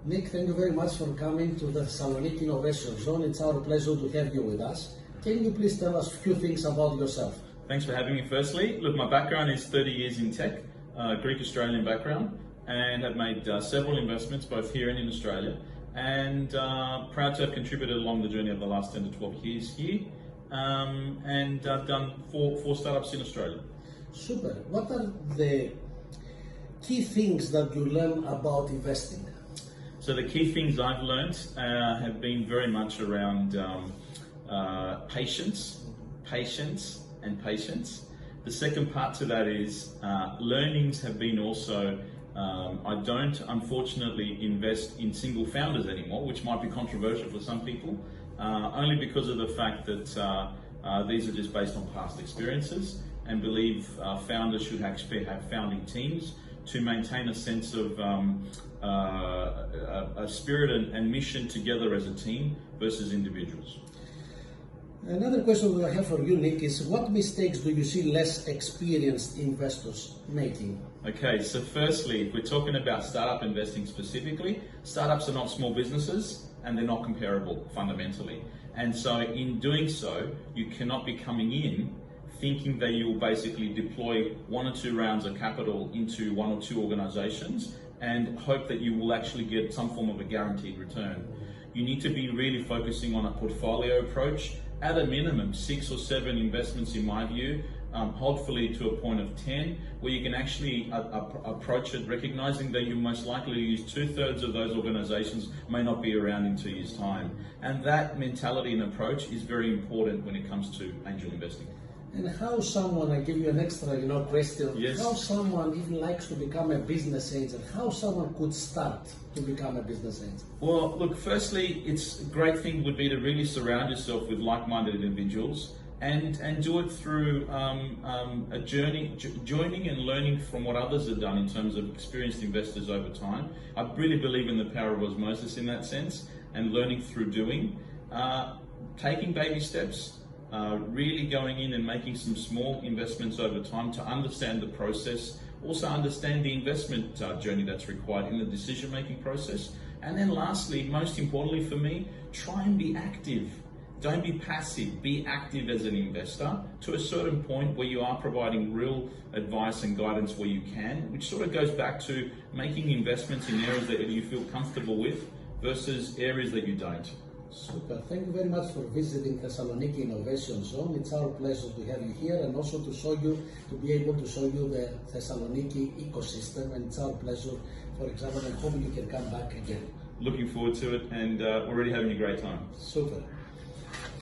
Nick, thank you very much for coming to the Thessaloniki Innovation Zone. It's our pleasure to have you with us. Can you please tell us a few things about yourself? Thanks for having me firstly. Look, my background is 30 years in tech, Greek-Australian background, and have made several investments both here and in Australia, and proud to have contributed along the journey of the last 10 to 12 years here, and I've done four startups in Australia. Super. What are the key things that you learn about investing? So the key things I've learned have been very much around patience, and patience. The second part to that is learnings have been also, I don't unfortunately invest in single founders anymore, which might be controversial for some people, only because of the fact that these are just based on past experiences, and believe founders should actually have founding teams to maintain a sense of a spirit and mission together as a team versus individuals. Another question that I have for you, Nick, is what mistakes do you see less experienced investors making? Okay, so firstly, if we're talking about startup investing specifically, startups are not small businesses and they're not comparable fundamentally. And so in doing so, you cannot be coming in thinking that you will basically deploy 1 or 2 rounds of capital into 1 or 2 organizations and hope that you will actually get some form of a guaranteed return. You need to be really focusing on a portfolio approach, at a minimum 6 or 7 investments in my view, hopefully to a point of 10, where you can actually approach it recognizing that you most likely use 2/3 of those organizations may not be around in 2 years' time. And that mentality and approach is very important when it comes to angel investing. And how someone, I give you an extra question, yes. How someone even likes to become a business angel, how someone could start to become a business angel? Well, look, firstly, it's a great thing would be to really surround yourself with like-minded individuals and do it through a journey, joining and learning from what others have done in terms of experienced investors over time. I really believe in the power of osmosis in that sense, and learning through doing, taking baby steps, really going in and making some small investments over time to understand the process, also understand the investment journey that's required in the decision-making process. And then lastly, most importantly for me, try and be active. Don't be passive, be active as an investor to a certain point where you are providing real advice and guidance where you can, which sort of goes back to making investments in areas that you feel comfortable with versus areas that you don't. Super. Thank you very much for visiting Thessaloniki Innovation Zone. It's our pleasure to have you here and also to be able to show you the Thessaloniki ecosystem. And it's our pleasure, for example, and hope you can come back again. Looking forward to it, and already having a great time. Super.